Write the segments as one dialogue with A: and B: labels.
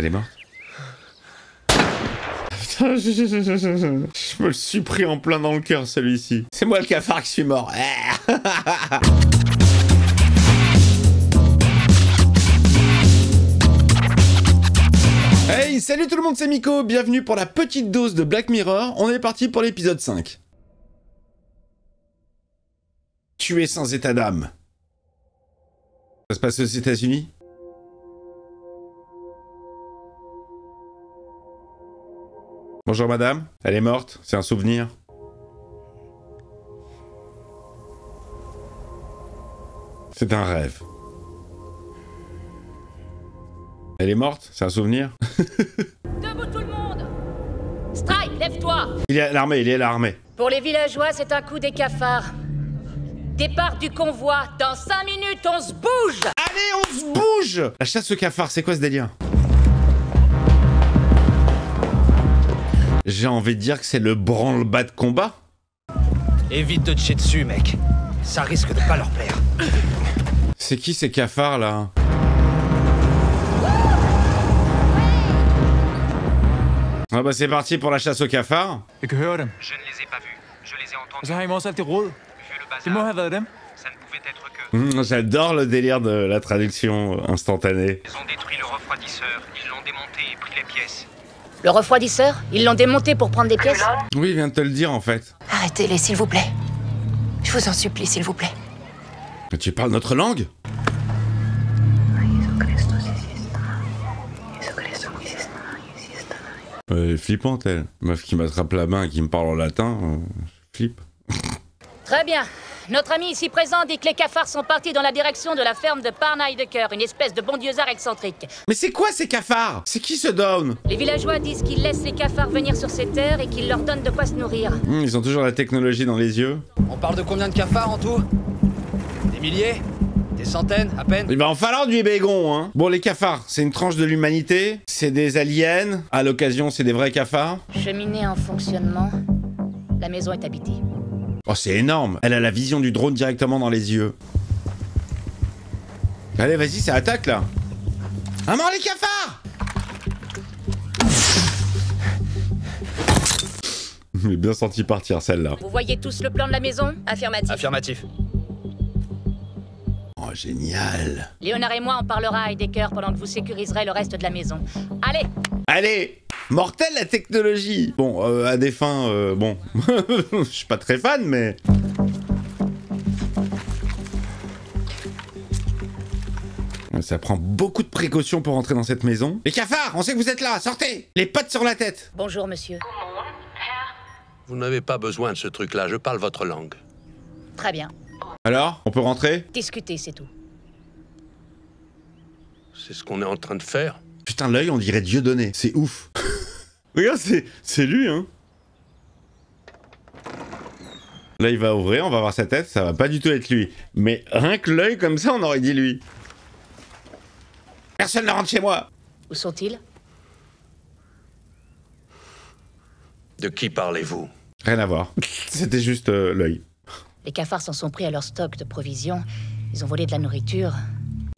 A: Elle est morte? Putain, je me le suis pris en plein dans le cœur, celui-ci. C'est moi le cafard qui suis mort. Hey, salut tout le monde, c'est Miko. Bienvenue pour la petite dose de Black Mirror. On est parti pour l'épisode 5. Tuer sans état d'âme. Ça se passe aux États-Unis? Bonjour madame, elle est morte, c'est un souvenir. C'est un rêve. Elle est morte, c'est un souvenir.
B: Debout tout le monde! Strike, lève-toi!
A: Il est à l'armée, il est à l'armée.
B: Pour les villageois, c'est un coup des cafards. Départ du convoi, dans 5 minutes, on se bouge!
A: Allez, on se bouge! La chasse au cafard, c'est quoi ce délire? J'ai envie de dire que c'est le branle-bas de combat.
C: Évite de te chier dessus, mec. Ça risque de pas leur plaire.
A: C'est qui ces cafards, là? Ah bah c'est parti pour la chasse aux cafards.
D: Jeg kan høre dem.
E: Je ne les ai pas vus. Je les ai
D: Og
E: entendus.
D: så har I også alt det råd.
E: Vu le
D: Det må
E: bazar,
D: have været dem.
E: ça ne pouvait être que.
A: J'adore le délire de la traduction instantanée.
E: Ils ont détruit le refroidisseur. Ils l'ont démonté et pris les pièces.
B: Le refroidisseur? Ils l'ont démonté pour prendre des pièces?
A: Oui, il vient de te le dire en fait.
B: Arrêtez-les, s'il vous plaît. Je vous en supplie, s'il vous plaît.
A: Mais tu parles notre langue? Flippante elle. Meuf qui m'attrape la main et qui me parle en latin, je flippe.
B: Très bien. Notre ami ici présent dit que les cafards sont partis dans la direction de la ferme de Parnheidecker, une espèce de bon dieuzard excentrique.
A: Mais c'est quoi ces cafards? C'est qui ce down?
B: Les villageois disent qu'ils laissent les cafards venir sur ces terres et qu'ils leur donnent de quoi se nourrir.
A: Ils ont toujours la technologie dans les yeux.
C: On parle de combien de cafards en tout? Des milliers? Des centaines, à peine?
A: Il va en falloir du bégon, hein. Bon, les cafards, c'est une tranche de l'humanité, c'est des aliens, à l'occasion, c'est des vrais cafards.
B: Cheminée en fonctionnement. La maison est habitée.
A: Oh, c'est énorme. Elle a la vision du drone directement dans les yeux. Allez, vas-y, ça attaque, là. À mort, les cafards! Je l'ai bien senti partir, celle-là.
B: Vous voyez tous le plan de la maison? Affirmatif.
C: Affirmatif.
A: Oh, génial.
B: Léonard et moi, on parlera à Heidecker pendant que vous sécuriserez le reste de la maison. Allez!
A: Allez! Mortelle la technologie! Bon, à des fins, bon... Je suis pas très fan, mais... Ça prend beaucoup de précautions pour entrer dans cette maison. Les cafards, on sait que vous êtes là, sortez! Les pattes sur la tête!
B: Bonjour, monsieur.
F: Vous n'avez pas besoin de ce truc-là, je parle votre langue.
B: Très bien.
A: Alors, on peut rentrer?
B: Discutez, c'est tout.
F: C'est ce qu'on est en train de faire.
A: Putain, l'œil, on dirait Dieudonné. C'est ouf. Regarde, c'est lui, hein. Là, il va ouvrir, on va voir sa tête. Ça va pas du tout être lui. Mais rien que l'œil, comme ça, on aurait dit lui. Personne ne rentre chez moi.
B: Où sont-ils?
F: De qui parlez-vous?
A: Rien à voir. C'était juste l'œil.
B: Les cafards s'en sont pris à leur stock de provisions. Ils ont volé de la nourriture.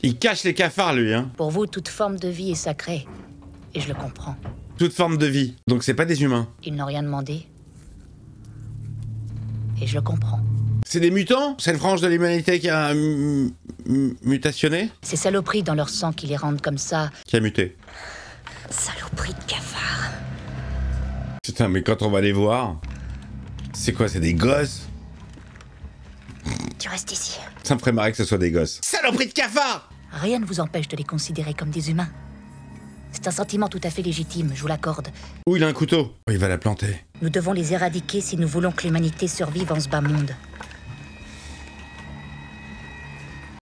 A: Il cache les cafards, lui, hein.
B: Pour vous, toute forme de vie est sacrée. Et je le comprends.
A: Toute forme de vie. Donc c'est pas des humains.
B: Ils n'ont rien demandé. Et je le comprends.
A: C'est des mutants? C'est une frange de l'humanité qui a mutationné?
B: Ces saloperies dans leur sang qui les rendent comme ça.
A: Qui a muté.
B: Saloperies de cafards.
A: Putain, mais quand on va les voir... C'est quoi, c'est des gosses?
B: Tu restes ici.
A: Ça me ferait marrer que ce soit des gosses. Saloperie de cafard!
B: Rien ne vous empêche de les considérer comme des humains. C'est un sentiment tout à fait légitime, je vous l'accorde.
A: Ouh, il a un couteau. Oh, il va la planter.
B: Nous devons les éradiquer si nous voulons que l'humanité survive en ce bas monde.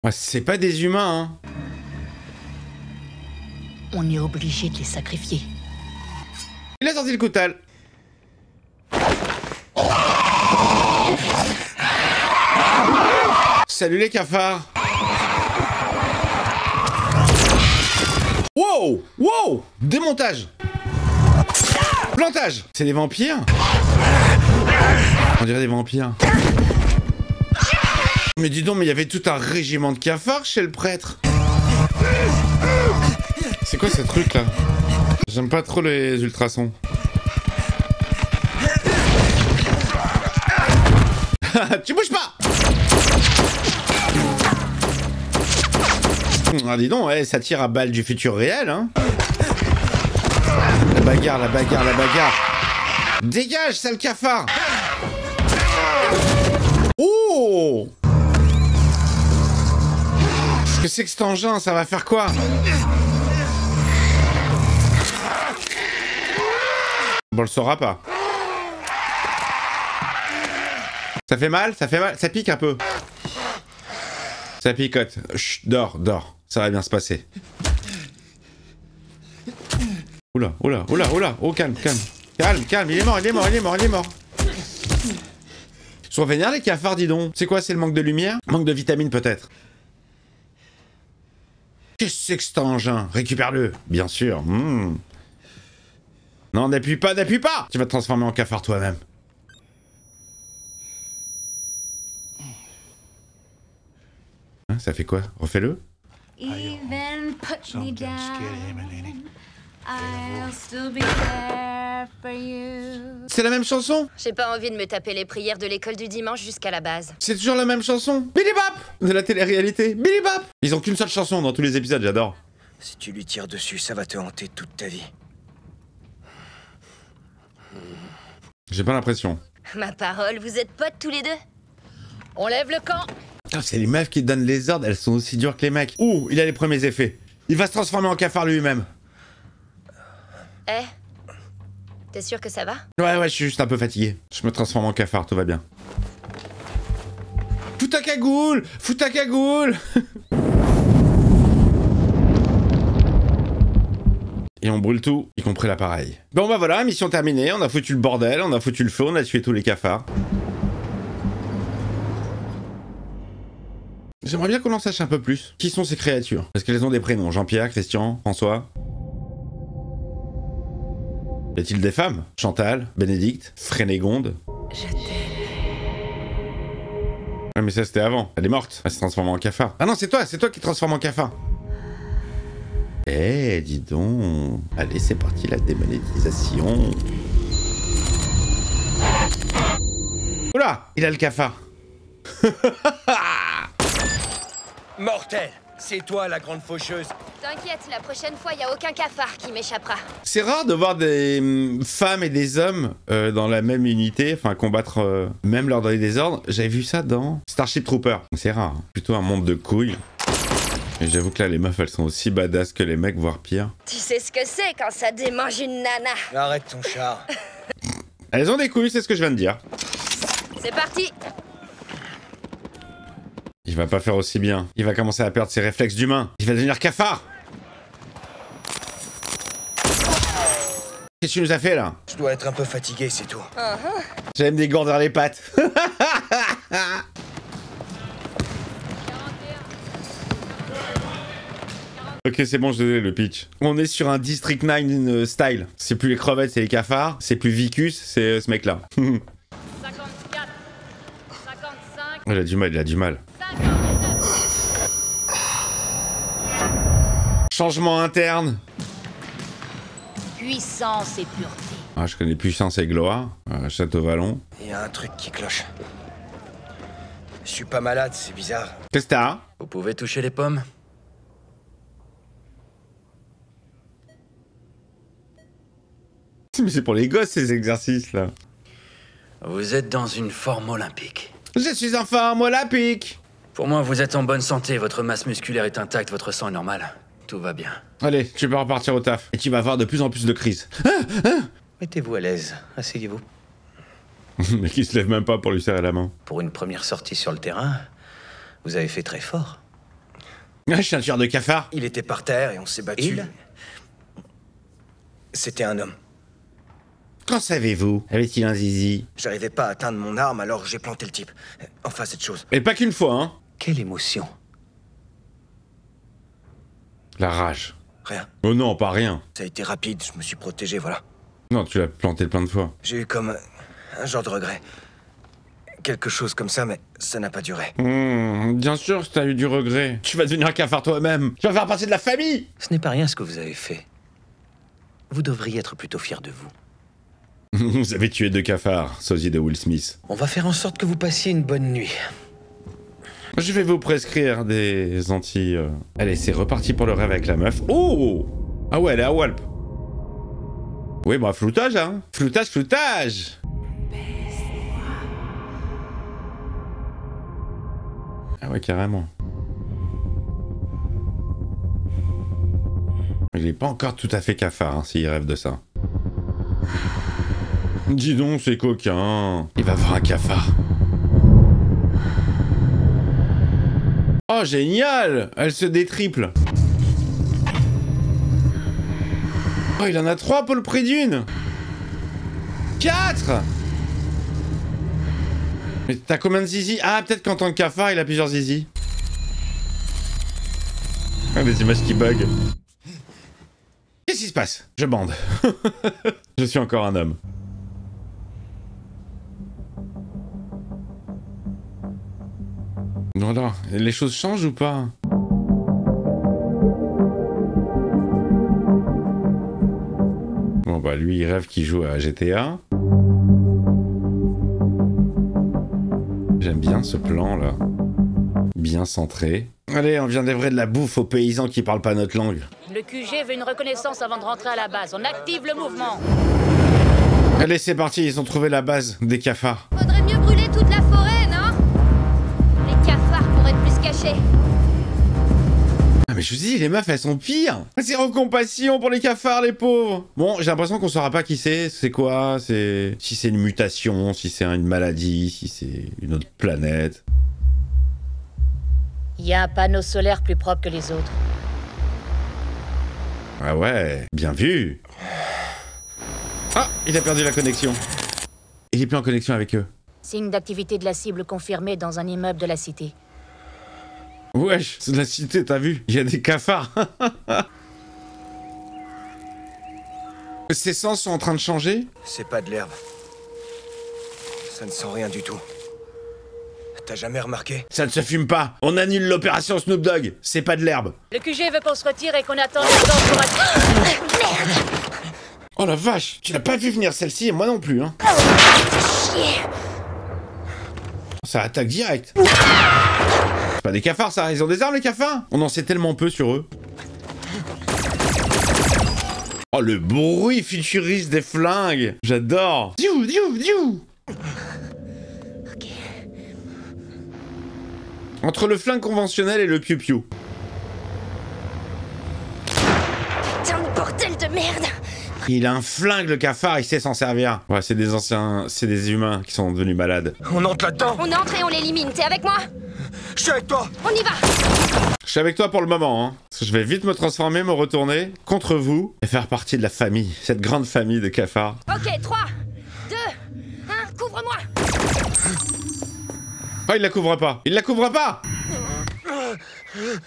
A: Ah, c'est pas des humains, hein.
B: On est obligé de les sacrifier.
A: Il a sorti le coutal. Salut les cafards. Wow! Wow! Démontage! Plantage! C'est des vampires? On dirait des vampires. Mais dis donc, mais il y avait tout un régiment de cafards chez le prêtre. C'est quoi ce truc là? J'aime pas trop les ultrasons. Tu bouges pas! Ah dis donc, ouais, ça tire à balles du futur réel, hein. La bagarre, la bagarre, la bagarre. Dégage, sale cafard! Oh! Qu'est-ce que c'est que cet engin? Ça va faire quoi? Bon, on le saura pas. Ça fait mal? Ça fait mal? Ça pique un peu. Ça picote. Chut, dors, dors. Ça va bien se passer. Oula, oula, oula, oula. Oh, calme, calme. Calme, calme. Il est mort, il est mort, il est mort, il est mort. Ils sont vénères les cafards, dis donc. C'est quoi? C'est le manque de lumière? Manque de vitamines peut-être. Qu'est-ce que c'est que cet engin? Récupère-le. Bien sûr. Non, n'appuie pas, n'appuie pas! Tu vas te transformer en cafard toi-même. Hein, ça fait quoi? Refais-le.
D: Even put me down, I'll still be there for you.
A: C'est la même chanson?
B: J'ai pas envie de me taper les prières de l'école du dimanche jusqu'à la base.
A: C'est toujours la même chanson? Billy Bop! De la télé-réalité. Billy Bop! Ils ont qu'une seule chanson dans tous les épisodes, j'adore.
G: Si tu lui tires dessus, ça va te hanter toute ta vie.
A: J'ai pas l'impression.
B: Ma parole, vous êtes potes tous les deux? On lève le camp.
A: Putain, c'est les meufs qui donnent les ordres, elles sont aussi dures que les mecs. Ouh, il a les premiers effets. Il va se transformer en cafard lui-même.
B: Eh? T'es sûr que ça va?
A: Ouais, je suis juste un peu fatigué. Je me transforme en cafard, tout va bien. Fous ta cagoule! Fous ta cagoule! Et on brûle tout, y compris l'appareil. Bon bah voilà, mission terminée, on a foutu le bordel, on a foutu le feu, on a tué tous les cafards. J'aimerais bien qu'on en sache un peu plus. Qui sont ces créatures? Est-ce qu'elles ont des prénoms? Jean-Pierre, Christian, François? Y a-t-il des femmes? Chantal, Bénédicte, Frénégonde?
D: Je t'aime.
A: Ouais mais ça c'était avant, elle est morte, elle s'est transformée en cafard. Ah non c'est toi qui te transformes en cafard. Eh, dis donc. Allez, c'est parti, la démonétisation. Oula, il a le cafard.
G: Mortel! C'est toi la grande faucheuse.
B: T'inquiète, la prochaine fois, y a aucun cafard qui m'échappera.
A: C'est rare de voir des femmes et des hommes dans la même unité, enfin combattre, même leur donner des ordres. J'avais vu ça dans Starship Trooper. C'est rare, hein. Plutôt un monde de couilles. Et j'avoue que là, les meufs, elles sont aussi badass que les mecs, voire pire.
B: Tu sais ce que c'est quand ça démange une nana.
G: Arrête ton char.
A: Elles ont des couilles, c'est ce que je viens de dire.
B: C'est parti.
A: Il va pas faire aussi bien. Il va commencer à perdre ses réflexes d'humain. Il va devenir cafard. Qu'est-ce que tu nous as fait, là?
G: Je dois être un peu fatigué, c'est tout.
A: J'allais me dégourdir les pattes. Ok, c'est bon, je donnais le pitch. On est sur un District 9 style. C'est plus les crevettes, c'est les cafards. C'est plus Vicus, c'est ce mec-là.
B: 54, 55,
A: Il a du mal, il a du mal.
B: 59.
A: Changement interne.
B: Puissance et pureté.
A: Ah, je connais Puissance et Gloire. Château Vallon.
G: Il y a un truc qui cloche. Je suis pas malade, c'est bizarre.
A: Qu'est-ce que t'as?
C: Vous pouvez toucher les pommes?
A: Mais c'est pour les gosses, ces exercices-là.
C: Vous êtes dans une forme olympique.
A: Je suis en forme olympique.
C: Pour moi, vous êtes en bonne santé, votre masse musculaire est intacte, votre sang est normal. Tout va bien.
A: Allez, tu peux repartir au taf. Et tu vas avoir de plus en plus de crises.
G: Mettez-vous à l'aise, asseyez-vous.
A: Mais qui se lève même pas pour lui serrer la main.
G: Pour une première sortie sur le terrain, vous avez fait très fort.
A: Ah, je suis un tueur de cafard.
G: Il était par terre et on s'est battu. C'était un homme.
A: Qu'en savez-vous? Avait-il un zizi?
G: J'arrivais pas à atteindre mon arme, alors j'ai planté le type. Enfin, cette chose.
A: Et pas qu'une fois, hein.
G: Quelle émotion.
A: La rage.
G: Rien.
A: Oh non, pas rien.
G: Ça a été rapide, je me suis protégé, voilà.
A: Non, tu l'as planté plein de fois.
G: J'ai eu comme un genre de regret. Quelque chose comme ça, mais ça n'a pas duré.
A: Bien sûr que t'as eu du regret. Tu vas devenir un cafard toi-même. Tu vas faire partie de la famille.
G: Ce n'est pas rien ce que vous avez fait. vous devriez être plutôt fier de vous.
A: Vous avez tué 2 cafards, sosie de Will Smith.
G: On va faire en sorte que vous passiez une bonne nuit.
A: Je vais vous prescrire des anti... Allez, c'est reparti pour le rêve avec la meuf. Oh! Ah ouais, elle est à Walp. Oui, bah, floutage, hein. Floutage. Ah ouais, carrément. Il est pas encore tout à fait cafard, hein, s'il rêve de ça. Dis donc, c'est coquin. Il va voir un cafard. Oh, génial! Elle se détriple. Oh, il en a 3 pour le prix d'une. 4! Mais t'as combien de zizi? Ah, peut-être qu'en tant que cafard, il a plusieurs zizi. Ah, des images qui bug. Qu'est-ce qui se passe? Je bande. Je suis encore un homme. Voilà, les choses changent ou pas? Bon bah lui il rêve qu'il joue à GTA. J'aime bien ce plan là. Bien centré. Allez, on vient livrer de la bouffe aux paysans qui parlent pas notre langue.
B: Le QG veut une reconnaissance avant de rentrer à la base. On active le mouvement.
A: Allez, c'est parti, ils ont trouvé la base des cafards.
D: Faudrait mieux brûler toute la forêt, non? Les cafards pourraient être plus cachés.
A: Ah mais je vous dis, les meufs elles sont pires. Zéro compassion pour les cafards, les pauvres. Bon, j'ai l'impression qu'on saura pas qui c'est quoi, si c'est une mutation, si c'est une maladie, si c'est une autre planète.
B: Il y a un panneau solaire plus propre que les autres.
A: Ah ouais, bien vu. Ah, il a perdu la connexion. Il est plus en connexion avec eux.
B: Signe d'activité de la cible confirmée dans un immeuble de la cité.
A: Wesh, c'est de la cité, t'as vu? Il y a des cafards. Ces sens sont en train de changer?
G: C'est pas de l'herbe. Ça ne sent rien du tout. T'as jamais remarqué?
A: Ça ne se fume pas. On annule l'opération Snoop Dogg. C'est pas de l'herbe.
B: Le QG veut qu'on se retire et qu'on attende le temps pour...
D: Merde!
A: Oh la vache, tu l'as pas vu venir celle-ci et moi non plus, hein.
D: Chier!
A: Ça attaque direct. C'est pas des cafards ça, ils ont des armes les cafards. On en sait tellement peu sur eux. Oh le bruit futuriste des flingues. J'adore. Diou, diou, diou.
D: Ok.
A: Entre le flingue conventionnel et le piou-piou.
D: Putain de bordel de merde!
A: Il a un flingue le cafard, il sait s'en servir. Ouais, c'est des anciens... c'est des humains qui sont devenus malades.
G: On entre là-dedans?
D: On entre et on l'élimine, t'es avec moi?
G: Je suis avec toi!
D: On y va!
A: Je suis avec toi pour le moment, hein. Parce que je vais vite me transformer, me retourner contre vous et faire partie de la famille, cette grande famille de cafards.
D: Ok, 3, 2, 1, couvre-moi!
A: Oh, il la couvre pas. Il la couvre pas. Elle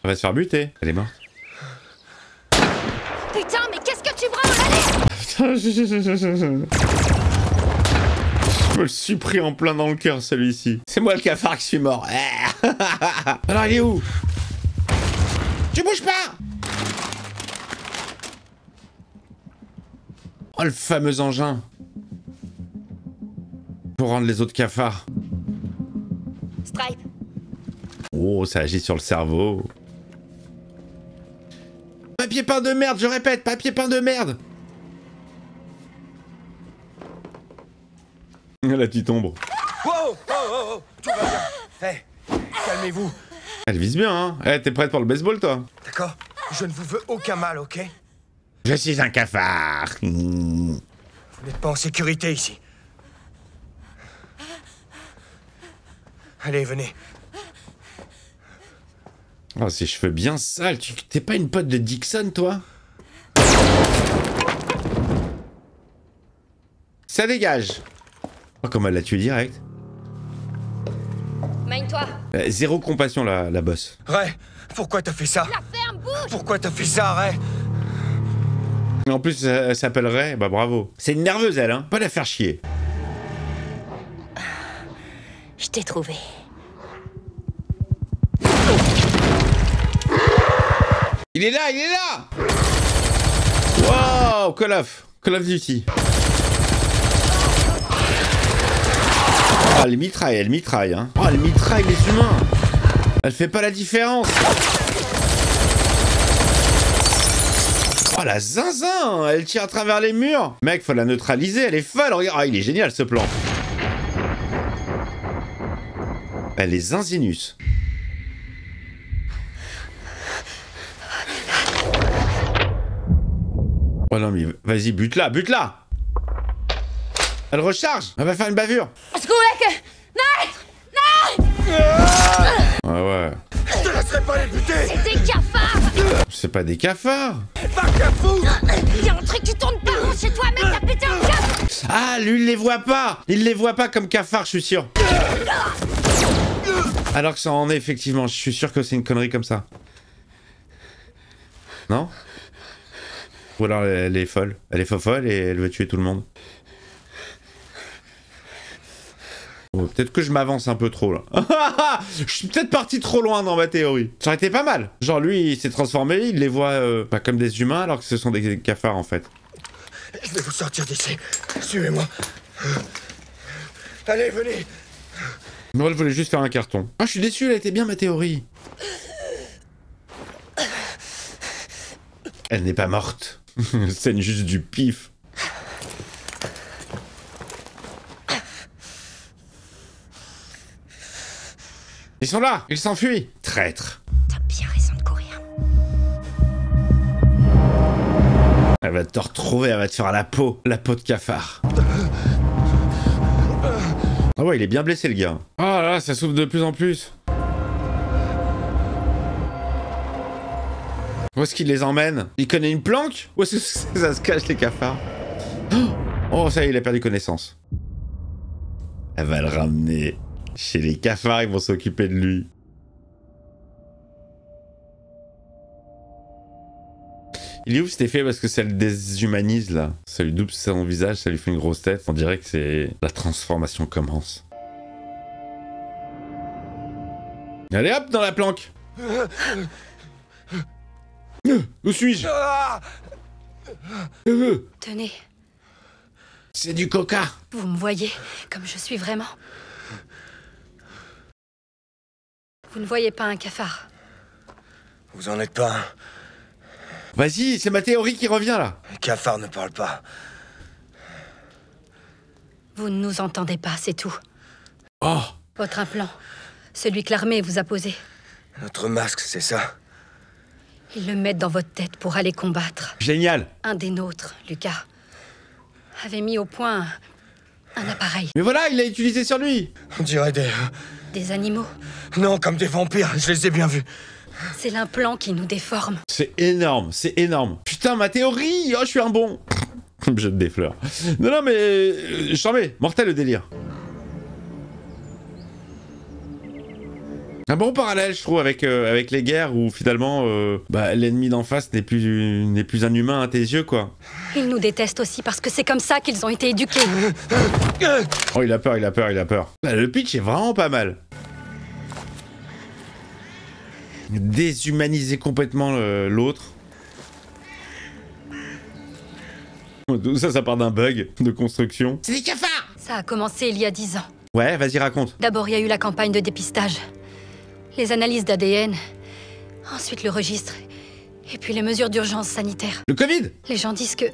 A: va se faire buter. Elle est morte.
D: Putain, mais qu'est-ce que tu branles? Allez!
A: Putain, je me le suis pris en plein dans le cœur, celui-ci. C'est moi le cafard qui suis mort. Alors, il est où? Tu bouges pas! Oh, le fameux engin. Pour rendre les autres cafards.
D: Stripe!
A: Oh, ça agit sur le cerveau. Papier peint de merde, je répète, papier peint de merde. La petite ombre.
G: Wow! Oh, oh, oh! Tout va bien! Hé! Calmez-vous!
A: Elle vise bien, hein. Eh, t'es prête pour le baseball, toi?
G: D'accord? Je ne vous veux aucun mal, ok?
A: Je suis un cafard.
G: Vous n'êtes pas en sécurité ici. Allez, venez.
A: Oh, ses cheveux bien sales. T'es pas une pote de Dixon, toi? Ça dégage. Oh, comme elle l'a tué direct.
D: Mine-toi!
A: Zéro compassion, la boss.
G: Ray, pourquoi t'as fait ça?
D: La ferme, bouge!
G: Pourquoi t'as fait ça, Ray?
A: En plus, elle s'appellerait... Bah, bravo. C'est une nerveuse, elle, hein. Pas la faire chier.
D: Je t'ai trouvé.
A: Il est là, il est là! Oh, Call of Duty. Oh, elle mitraille, hein. Oh, elle mitraille les humains. Elle fait pas la différence. Oh, la zinzin. Elle tire à travers les murs. Mec, faut la neutraliser, elle est folle. Regarde, ah, il est génial ce plan. Elle est zinzinus. Oh non mais vas-y, bute-la. Elle recharge. Elle va faire une bavure. Ah ouais.
G: Je te laisserai pas les buter.
D: C'est des cafards.
A: C'est pas des cafards.
G: Pas qu'à foutre.
D: Il y a un truc qui tourne pas rond chez toi, mec, t'as pété un câble.
A: Ah, lui il les voit pas. Il les voit pas comme cafards, je suis sûr. Alors que ça en est effectivement. Je suis sûr que c'est une connerie comme ça. Non? Ou alors elle est folle. Elle est folle et elle veut tuer tout le monde. Oh, peut-être que je m'avance un peu trop là. Je suis peut-être parti trop loin dans ma théorie. Ça aurait été pas mal. Genre lui il s'est transformé, il les voit pas comme des humains alors que ce sont des cafards en fait.
G: Je vais vous sortir d'ici. Suivez-moi. Allez, venez.
A: Non, elle voulait juste faire un carton. Ah, je suis déçu, elle était bien ma théorie. Elle n'est pas morte. C'est juste du pif. Ils sont là, ils s'enfuient. Traître.
D: T'as bien raison de courir.
A: Elle va te retrouver, elle va te faire la peau de cafard. Ah ouais, il est bien blessé le gars. Oh là, ça souffle de plus en plus. Où est-ce qu'il les emmène? Il connaît une planque? Où est-ce que ça se cache les cafards? Oh, ça y est, il a perdu connaissance. Elle va le ramener chez les cafards, ils vont s'occuper de lui. Il est où cet effet parce que ça le déshumanise là? Ça lui double son visage, ça lui fait une grosse tête. On dirait que c'est... La transformation commence. Allez hop, dans la planque. Où suis-je?
D: Tenez,
A: C'est du coca.
D: vous me voyez comme je suis vraiment. Vous ne voyez pas un cafard.
G: Vous en êtes pas un.
A: Vas-y, c'est ma théorie qui revient là.
G: Les cafards ne parlent pas.
D: Vous ne nous entendez pas, c'est tout.
A: Oh,
D: Votre implant, celui que l'armée vous a posé,
G: Notre masque, c'est ça.
D: ils le mettent dans votre tête pour aller combattre.
A: génial.
D: Un des nôtres, Lucas, avait mis au point un appareil.
A: Mais voilà, il l'a utilisé sur lui.
G: On dirait
D: Des animaux.
G: Non, comme des vampires, je les ai bien vus.
D: C'est l'implant qui nous déforme.
A: C'est énorme, c'est énorme. Putain, ma théorie. Oh, je suis un bon. Je jette des fleurs. Non, mais... j'en mets. Mortel le délire. Un bon parallèle, je trouve, avec les guerres où finalement, l'ennemi d'en face n'est plus un humain à tes yeux, quoi.
D: Ils nous détestent aussi parce que c'est comme ça qu'ils ont été éduqués.
A: Oh, il a peur. Le pitch est vraiment pas mal. Déshumaniser complètement l'autre. Tout ça part d'un bug de construction. C'est des cafards!
D: Ça a commencé il y a 10 ans.
A: Ouais, vas-y, raconte.
D: D'abord, il y a eu la campagne de dépistage. Les analyses d'ADN. Ensuite, le registre. Et puis les mesures d'urgence sanitaire.
A: Le Covid!
D: Les gens disent que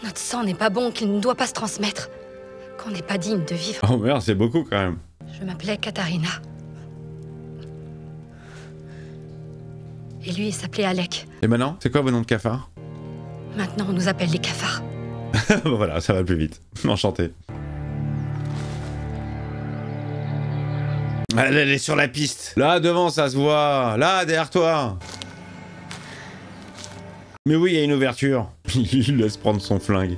D: notre sang n'est pas bon, qu'il ne doit pas se transmettre. Qu'on n'est pas digne de vivre.
A: Oh merde, c'est beaucoup quand même.
D: Je m'appelais Katharina. Et lui, il s'appelait Alec.
A: Et maintenant, c'est quoi vos noms de cafards?
D: Maintenant, on nous appelle les cafards.
A: Bon, voilà, ça va plus vite. Enchanté. Elle est sur la piste. Là, devant, ça se voit. Là, derrière toi. Mais oui, il y a une ouverture. Il laisse prendre son flingue.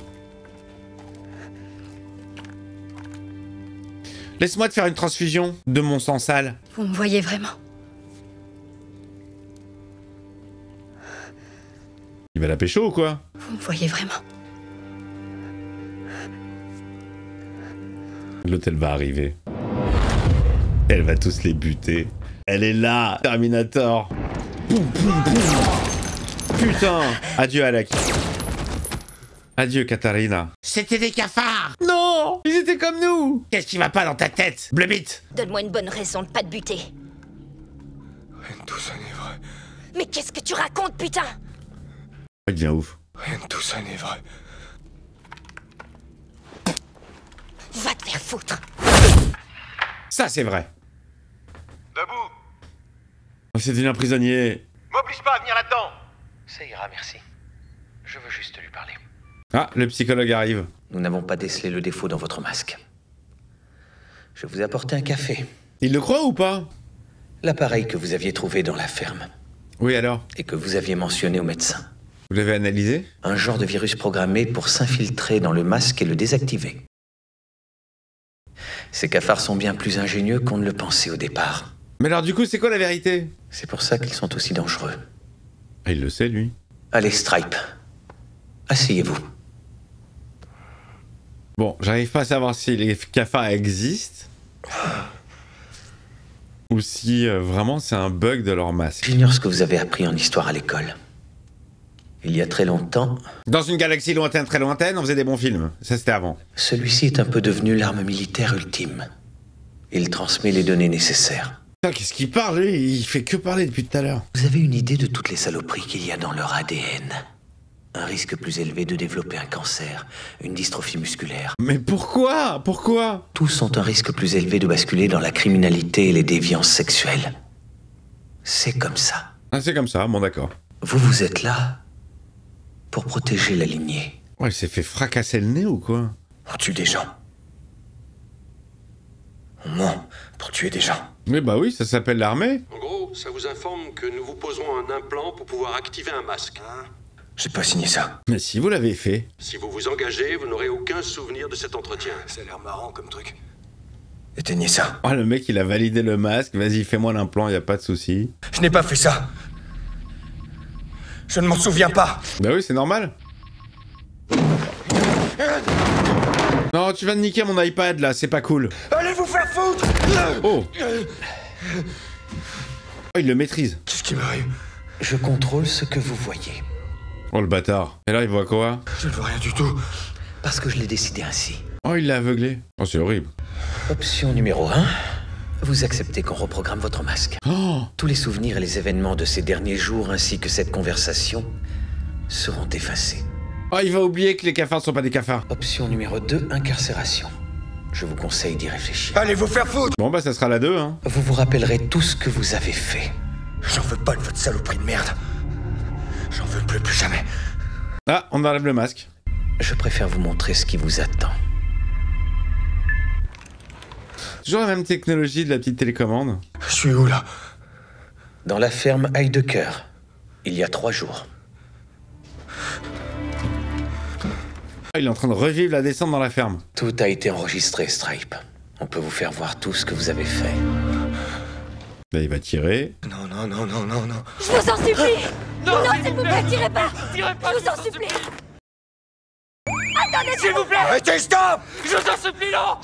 A: Laisse-moi te faire une transfusion de mon sang sale.
D: Vous me voyez vraiment?
A: Il va la pécho ou quoi?
D: Vous me voyez vraiment?
A: L'hôtel va arriver. Elle va tous les buter. Elle est là, Terminator. Boum, boum, boum. Putain. Adieu, Alec. Adieu, Katharina. C'était des cafards. Non, ils étaient comme nous. Qu'est-ce qui va pas dans ta tête, Blubit?
D: Donne-moi une bonne raison de pas te buter.
G: Rien de tout ça n'est vrai.
D: Mais qu'est-ce que tu racontes, putain?
A: Il devient ouf.
G: Rien de tout ça n'est vrai.
D: Va te faire foutre.
A: Ça, c'est vrai.
E: Debout.
A: C'est devenu un prisonnier.
E: M'oblige pas à venir là-dedans.
C: Ça ira, merci. Je veux juste lui parler.
A: Ah, le psychologue arrive.
C: Nous n'avons pas décelé le défaut dans votre masque. Je vous ai apporté un café.
A: Il le croit ou pas?
C: L'appareil que vous aviez trouvé dans la ferme
A: Oui, alors?
C: et que vous aviez mentionné au médecin.
A: Vous l'avez analysé?
C: Un genre de virus programmé pour s'infiltrer dans le masque et le désactiver. Ces cafards sont bien plus ingénieux qu'on ne le pensait au départ.
A: Mais alors, du coup, c'est quoi la vérité?
C: C'est pour ça qu'ils sont aussi dangereux.
A: Ah, il le sait, lui.
C: Allez, Stripe. Asseyez-vous.
A: Bon, j'arrive pas à savoir si les cafards existent. Ou si vraiment c'est un bug de leur masque.
C: J'ignore ce que vous avez appris en histoire à l'école. Il y a très longtemps,
A: Dans une galaxie lointaine, très lointaine, on faisait des bons films. Ça, c'était avant.
C: celui-ci est un peu devenu l'arme militaire ultime. Il transmet les données nécessaires.
A: Putain, qu'est-ce qu'il parle, lui? Il fait que parler depuis tout à l'heure.
C: Vous avez une idée de toutes les saloperies qu'il y a dans leur ADN? Un risque plus élevé de développer un cancer, une dystrophie musculaire.
A: Mais pourquoi? Pourquoi?
C: Tous ont un risque plus élevé de basculer dans la criminalité et les déviances sexuelles. C'est comme ça.
A: Ah, c'est comme ça, bon d'accord.
C: Vous êtes là pour protéger la lignée.
A: Ouais, il s'est fait fracasser le nez ou quoi?
G: On tue des gens. On ment pour tuer des gens.
A: Mais bah oui, ça s'appelle l'armée.
F: En gros, ça vous informe que nous vous poserons un implant pour pouvoir activer un masque.
G: J'ai pas signé ça.
A: Mais si vous l'avez fait.
F: Si vous vous engagez, vous n'aurez aucun souvenir de cet entretien.
G: Ça a l'air marrant comme truc. Éteignez ça.
A: Oh, le mec, il a validé le masque. Vas-y, fais-moi l'implant, y a pas de souci.
G: Je n'ai pas fait ça. Je ne m'en souviens pas.
A: Bah oui, c'est normal. Non, tu viens de niquer mon iPad là, c'est pas cool.
G: Allez vous faire foutre.
A: Oh. Oh, il le maîtrise.
G: Qu'est-ce qui m'arrive?
C: Je contrôle ce que vous voyez.
A: Oh le bâtard. Et là, il voit quoi?
G: Je ne vois rien du tout.
C: Parce que je l'ai décidé ainsi.
A: Oh, il l'a aveuglé. Oh, c'est horrible.
C: Option numéro 1. Vous acceptez qu'on reprogramme votre masque.
A: Oh.
C: Tous les souvenirs et les événements de ces derniers jours ainsi que cette conversation seront effacés.
A: Oh, il va oublier que les cafards sont pas des cafards.
C: Option numéro 2, incarcération. Je vous conseille d'y réfléchir.
G: Allez vous faire foutre.
A: Bon, bah ça sera la 2, hein.
C: Vous vous rappellerez tout ce que vous avez fait.
G: J'en veux pas de votre saloperie de merde. J'en veux plus jamais.
A: Ah, on enlève le masque.
C: Je préfère vous montrer ce qui vous attend.
A: Toujours la même technologie de la petite télécommande.
G: Je suis où là?
C: Dans la ferme Heidecker, il y a 3 jours.
A: Oh, il est en train de revivre la descente dans la ferme.
C: Tout a été enregistré, Stripe. On peut vous faire voir tout ce que vous avez fait.
A: Là, il va tirer.
G: Non, non, non, non, non, non.
D: Je vous en supplie. Non, s'il vous plaît, tirez pas.
E: Tirez pas,
D: Je vous en supplie.
E: s'il vous plaît.
G: Arrêtez, stop.
E: Je vous en supplie, non.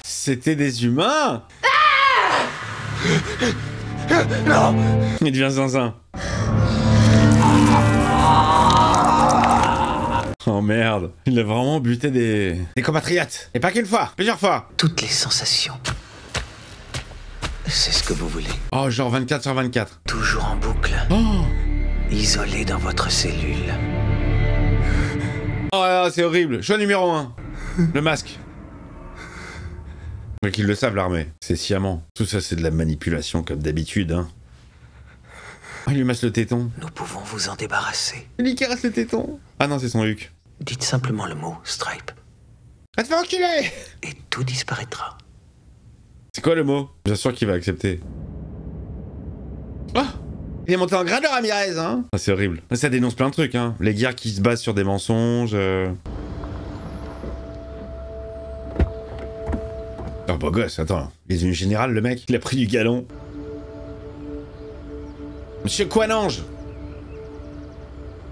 A: C'était des humains.
G: Non.
A: Il devient zinzin. Oh merde. Il a vraiment buté des compatriotes. Et pas qu'une fois, plusieurs fois.
C: Toutes les sensations. C'est ce que vous voulez.
A: Oh, genre 24 sur 24.
C: Toujours en boucle.
A: Oh,
C: Isolé dans votre cellule.
A: oh là là, c'est horrible. Choix numéro 1. Le masque. Mais qu'ils le savent, l'armée. C'est sciemment. Tout ça, c'est de la manipulation, comme d'habitude, hein. Oh, il lui masse le téton.
C: Nous pouvons vous en débarrasser.
A: Il lui caresse le téton. Ah non, c'est son huc.
C: Dites simplement le mot, Stripe,
A: Ah, te fais enculer.
C: et tout disparaîtra.
A: C'est quoi le mot? Bien sûr qu'il va accepter. Oh, il est monté en grade, Ramirez, hein. Ah, c'est horrible. Ça dénonce plein de trucs, hein. Les guerres qui se basent sur des mensonges. Oh, beau gosse, attends. Il est devenu général, le mec. Il a pris du galon. Monsieur Quanange.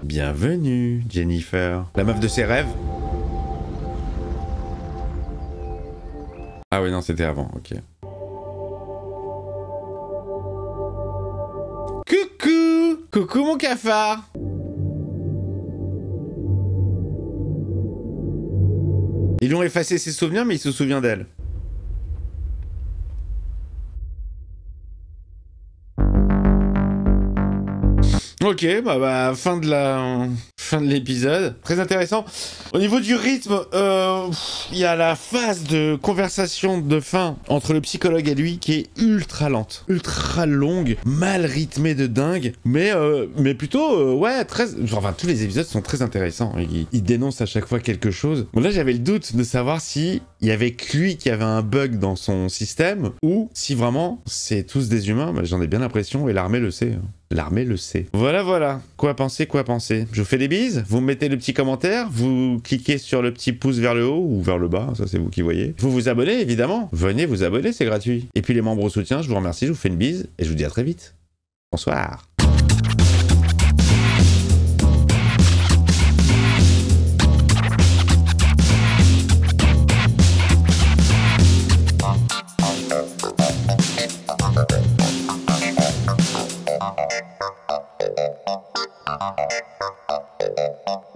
A: Bienvenue, Jennifer. La meuf de ses rêves. Ah oui, non, c'était avant, ok. Coucou! Coucou mon cafard! Ils lui ont effacé ses souvenirs, mais il se souvient d'elle. Ok, fin de l'épisode. Très intéressant. Au niveau du rythme, il y a la phase de conversation de fin entre le psychologue et lui qui est ultra lente, ultra longue, mal rythmée de dingue, mais plutôt, enfin, tous les épisodes sont très intéressants. Ils dénoncent à chaque fois quelque chose. Bon, là, j'avais le doute de savoir si il y avait que lui qui avait un bug dans son système ou si vraiment c'est tous des humains. J'en ai bien l'impression et l'armée le sait. L'armée le sait. Voilà. Quoi penser. Je vous fais des bises. Vous mettez le petit commentaire. Vous cliquez sur le petit pouce vers le haut ou vers le bas. Ça, c'est vous qui voyez. Vous vous abonnez, évidemment. Venez vous abonner, c'est gratuit. Et puis les membres au soutien, je vous remercie. Je vous fais une bise et je vous dis à très vite. Bonsoir.
H: Thank you.